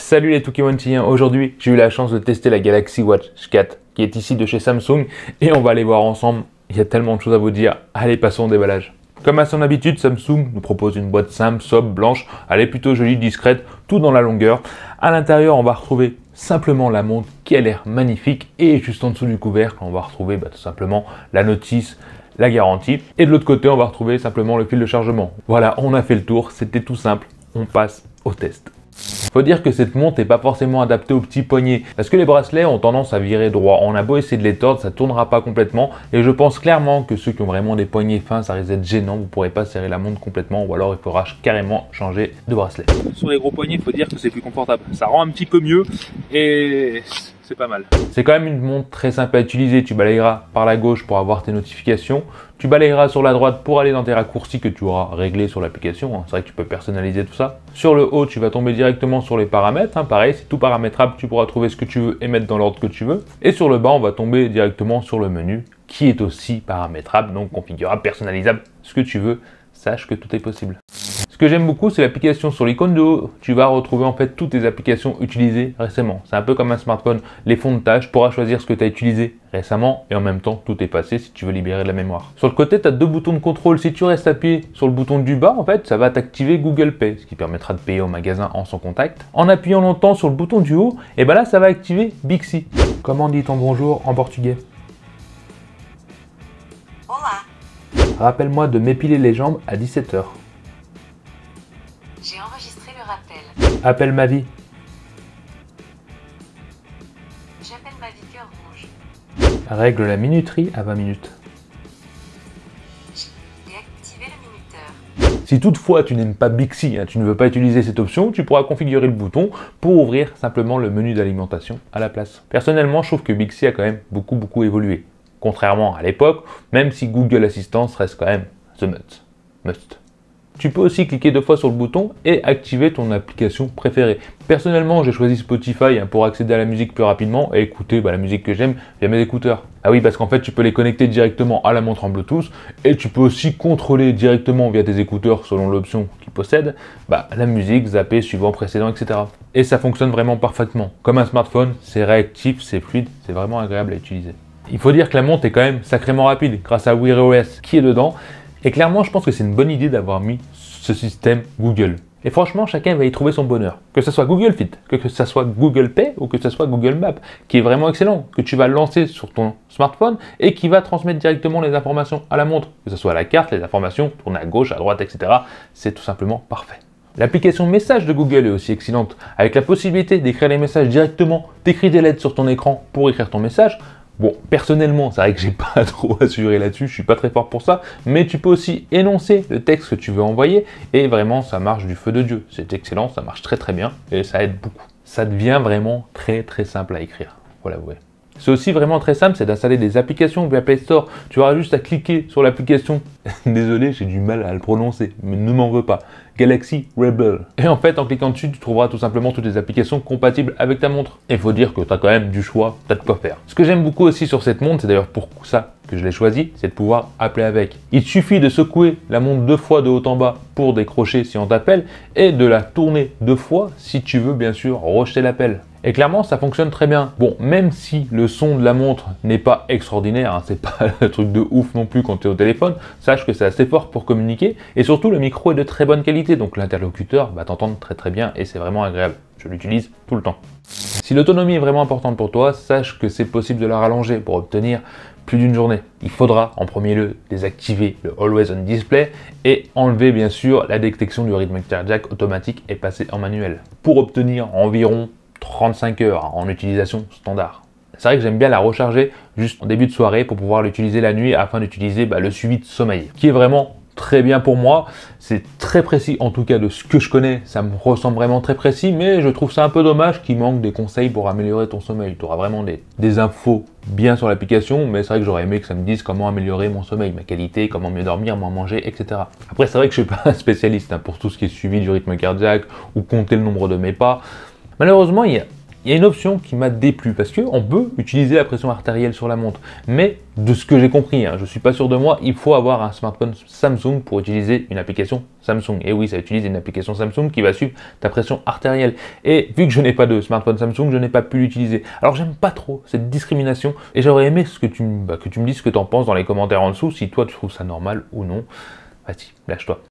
Salut les Toukimontiens, aujourd'hui j'ai eu la chance de tester la Galaxy Watch 4 qui est ici de chez Samsung et on va aller voir ensemble, il y a tellement de choses à vous dire, allez passons au déballage. Comme à son habitude, Samsung nous propose une boîte simple, sobre, blanche, elle est plutôt jolie, discrète, tout dans la longueur. À l'intérieur on va retrouver simplement la montre qui a l'air magnifique et juste en dessous du couvercle on va retrouver tout simplement la notice, la garantie. Et de l'autre côté on va retrouver simplement le fil de chargement. Voilà, on a fait le tour, c'était tout simple, on passe au test. Faut dire que cette montre n'est pas forcément adaptée aux petits poignets parce que les bracelets ont tendance à virer droit. On a beau essayer de les tordre, ça ne tournera pas complètement et je pense clairement que ceux qui ont vraiment des poignets fins, ça risque d'être gênant. Vous ne pourrez pas serrer la montre complètement ou alors il faudra carrément changer de bracelet. Sur les gros poignets, il faut dire que c'est plus confortable. Ça rend un petit peu mieux et c'est pas mal. C'est quand même une montre très simple à utiliser. Tu balayeras par la gauche pour avoir tes notifications. Tu balayeras sur la droite pour aller dans tes raccourcis que tu auras réglés sur l'application. C'est vrai que tu peux personnaliser tout ça. Sur le haut, tu vas tomber directement sur les paramètres. Pareil, c'est tout paramétrable. Tu pourras trouver ce que tu veux et mettre dans l'ordre que tu veux. Et sur le bas, on va tomber directement sur le menu qui est aussi paramétrable, donc configurable, personnalisable, ce que tu veux. Sache que tout est possible. Ce que j'aime beaucoup, c'est l'application sur l'icône de haut. Tu vas retrouver en fait toutes tes applications utilisées récemment. C'est un peu comme un smartphone. Les fonds de tâches, tu pourras choisir ce que tu as utilisé récemment et en même temps tout est passé si tu veux libérer de la mémoire. Sur le côté, tu as deux boutons de contrôle. Si tu restes appuyé sur le bouton du bas, en fait, ça va t'activer Google Pay, ce qui permettra de payer au magasin en sans contact. En appuyant longtemps sur le bouton du haut, et là, ça va activer Bixi. Comment dit-on bonjour en portugais? Olá. Rappelle-moi de m'épiler les jambes à 17 h. J'ai enregistré le rappel. Appelle ma vie. J'appelle ma vie cœur rouge. Règle la minuterie à 20 minutes. J'ai activé le minuteur. Si toutefois tu n'aimes pas Bixi, tu ne veux pas utiliser cette option, tu pourras configurer le bouton pour ouvrir simplement le menu d'alimentation à la place. Personnellement, je trouve que Bixi a quand même beaucoup évolué. Contrairement à l'époque, même si Google Assistant reste quand même the must. Tu peux aussi cliquer deux fois sur le bouton et activer ton application préférée. Personnellement, j'ai choisi Spotify pour accéder à la musique plus rapidement et écouter la musique que j'aime via mes écouteurs. Ah oui, parce qu'en fait, tu peux les connecter directement à la montre en Bluetooth et tu peux aussi contrôler directement via tes écouteurs selon l'option qu'ils possèdent la musique, zapper suivant précédent, etc. Et ça fonctionne vraiment parfaitement. Comme un smartphone, c'est réactif, c'est fluide, c'est vraiment agréable à utiliser. Il faut dire que la montre est quand même sacrément rapide grâce à Wear OS qui est dedans. Et clairement, je pense que c'est une bonne idée d'avoir mis ce système Google. Et franchement, chacun va y trouver son bonheur. Que ce soit Google Fit, que ce soit Google Pay ou que ce soit Google Maps, qui est vraiment excellent, que tu vas lancer sur ton smartphone et qui va transmettre directement les informations à la montre. Que ce soit la carte, les informations, tourner à gauche, à droite, etc. C'est tout simplement parfait. L'application message de Google est aussi excellente, avec la possibilité d'écrire les messages directement, d'écrire des lettres sur ton écran pour écrire ton message. Bon, personnellement, c'est vrai que j'ai pas trop assuré là-dessus, je suis pas très fort pour ça, mais tu peux aussi énoncer le texte que tu veux envoyer et vraiment ça marche du feu de Dieu. C'est excellent, ça marche très bien et ça aide beaucoup. Ça devient vraiment très simple à écrire, faut l'avouer. C'est aussi vraiment très simple, c'est d'installer des applications via Play Store. Tu auras juste à cliquer sur l'application. Désolé, j'ai du mal à le prononcer, mais ne m'en veux pas. Galaxy Rebel. Et en fait, en cliquant dessus, tu trouveras tout simplement toutes les applications compatibles avec ta montre. Et il faut dire que tu as quand même du choix, tu as de quoi faire. Ce que j'aime beaucoup aussi sur cette montre, c'est d'ailleurs pour ça que je l'ai choisi, c'est de pouvoir appeler avec. Il suffit de secouer la montre 2 fois de haut en bas pour décrocher si on t'appelle et de la tourner 2 fois si tu veux bien sûr rejeter l'appel. Et clairement, ça fonctionne très bien. Bon, même si le son de la montre n'est pas extraordinaire, c'est pas un truc de ouf non plus quand tu es au téléphone, sache que c'est assez fort pour communiquer et surtout le micro est de très bonne qualité, donc l'interlocuteur va t'entendre très bien et c'est vraiment agréable. Je l'utilise tout le temps. Si l'autonomie est vraiment importante pour toi, sache que c'est possible de la rallonger pour obtenir plus d'une journée. Il faudra en premier lieu désactiver le Always On Display et enlever bien sûr la détection du rythme cardiaque automatique et passer en manuel pour obtenir environ 35 heures en utilisation standard. C'est vrai que j'aime bien la recharger juste en début de soirée pour pouvoir l'utiliser la nuit afin d'utiliser le suivi de sommeil qui est vraiment très bien pour moi. C'est très précis en tout cas de ce que je connais, ça me ressemble vraiment très précis, mais je trouve ça un peu dommage qu'il manque des conseils pour améliorer ton sommeil. Tu auras vraiment des infos bien sur l'application, mais c'est vrai que j'aurais aimé que ça me dise comment améliorer mon sommeil, ma qualité, comment mieux dormir, moins manger, etc. Après c'est vrai que je ne suis pas un spécialiste pour tout ce qui est suivi du rythme cardiaque ou compter le nombre de mes pas. Malheureusement, il y a Il y a une option qui m'a déplu parce qu'on peut utiliser la pression artérielle sur la montre. Mais de ce que j'ai compris, je ne suis pas sûr de moi, il faut avoir un smartphone Samsung pour utiliser une application Samsung. Et oui, ça utilise une application Samsung qui va suivre ta pression artérielle. Et vu que je n'ai pas de smartphone Samsung, je n'ai pas pu l'utiliser. Alors j'aime pas trop cette discrimination et j'aurais aimé que tu me dises ce que tu en penses dans les commentaires en dessous, si toi tu trouves ça normal ou non. Vas-y, lâche-toi.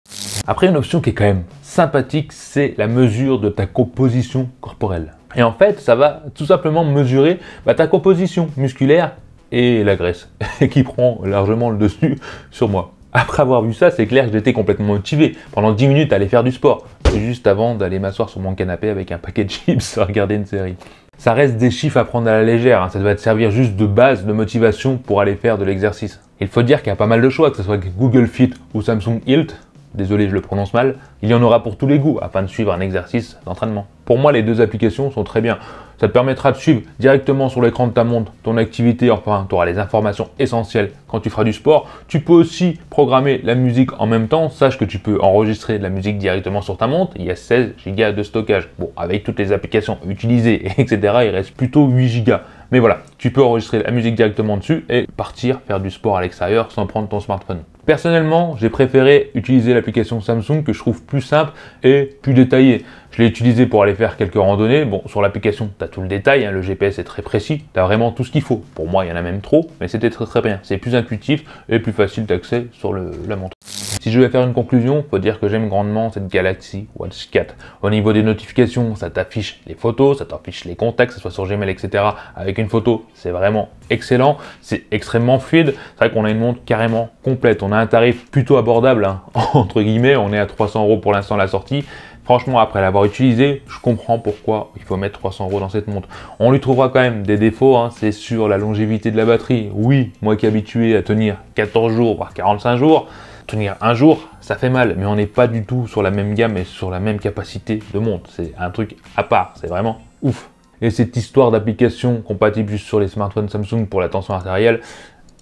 Après, une option qui est quand même sympathique, c'est la mesure de ta composition corporelle. Et en fait, ça va tout simplement mesurer ta composition musculaire et la graisse, qui prend largement le dessus sur moi. Après avoir vu ça, c'est clair que j'étais complètement motivé pendant 10 minutes à aller faire du sport, juste avant d'aller m'asseoir sur mon canapé avec un paquet de chips à regarder une série. Ça reste des chiffres à prendre à la légère, ça doit te servir juste de base de motivation pour aller faire de l'exercice. Il faut dire qu'il y a pas mal de choix, que ce soit Google Fit ou Samsung Hilt, désolé je le prononce mal, il y en aura pour tous les goûts afin de suivre un exercice d'entraînement. Pour moi, les deux applications sont très bien. Ça te permettra de suivre directement sur l'écran de ta montre ton activité, enfin tu auras les informations essentielles quand tu feras du sport. Tu peux aussi programmer la musique en même temps. Sache que tu peux enregistrer de la musique directement sur ta montre. Il y a 16 Go de stockage. Bon, avec toutes les applications utilisées, etc., il reste plutôt 8 Go. Mais voilà, tu peux enregistrer la musique directement dessus et partir faire du sport à l'extérieur sans prendre ton smartphone. Personnellement, j'ai préféré utiliser l'application Samsung que je trouve plus simple et plus détaillée. Je l'ai utilisé pour aller faire quelques randonnées. Bon, sur l'application, tu as tout le détail, le GPS est très précis, tu as vraiment tout ce qu'il faut. Pour moi, il y en a même trop, mais c'était très bien. C'est plus intuitif et plus facile d'accès sur la montre. Si je vais faire une conclusion, faut dire que j'aime grandement cette Galaxy Watch 4. Au niveau des notifications, ça t'affiche les photos, ça t'affiche les contacts, que ce soit sur Gmail, etc. Avec une photo, c'est vraiment excellent, c'est extrêmement fluide. C'est vrai qu'on a une montre carrément complète. On a un tarif plutôt abordable, entre guillemets, on est à 300 € pour l'instant à la sortie. Franchement, après l'avoir utilisé, je comprends pourquoi il faut mettre 300 € dans cette montre. On lui trouvera quand même des défauts, c'est sur la longévité de la batterie. Oui, moi qui suis habitué à tenir 14 jours, voire 45 jours, tenir un jour, ça fait mal, mais on n'est pas du tout sur la même gamme et sur la même capacité de montre. C'est un truc à part, c'est vraiment ouf. Et cette histoire d'application compatible juste sur les smartphones Samsung pour la tension artérielle,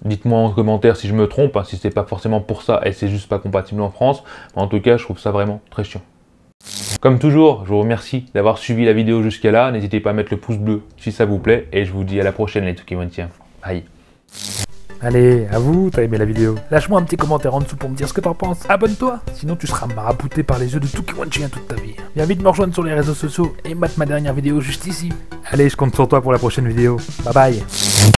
dites-moi en commentaire si je me trompe, si c'est pas forcément pour ça et c'est juste pas compatible en France. Mais en tout cas, je trouve ça vraiment très chiant. Comme toujours, je vous remercie d'avoir suivi la vidéo jusqu'à là. N'hésitez pas à mettre le pouce bleu si ça vous plaît. Et je vous dis à la prochaine les Tukiwentiens. Bye. Allez, à vous, t'as aimé la vidéo. Lâche-moi un petit commentaire en dessous pour me dire ce que t'en penses. Abonne-toi, sinon tu seras marabouté par les yeux de Tukiwentiens toute ta vie. Viens vite me rejoindre sur les réseaux sociaux et mate ma dernière vidéo juste ici. Allez, je compte sur toi pour la prochaine vidéo. Bye bye.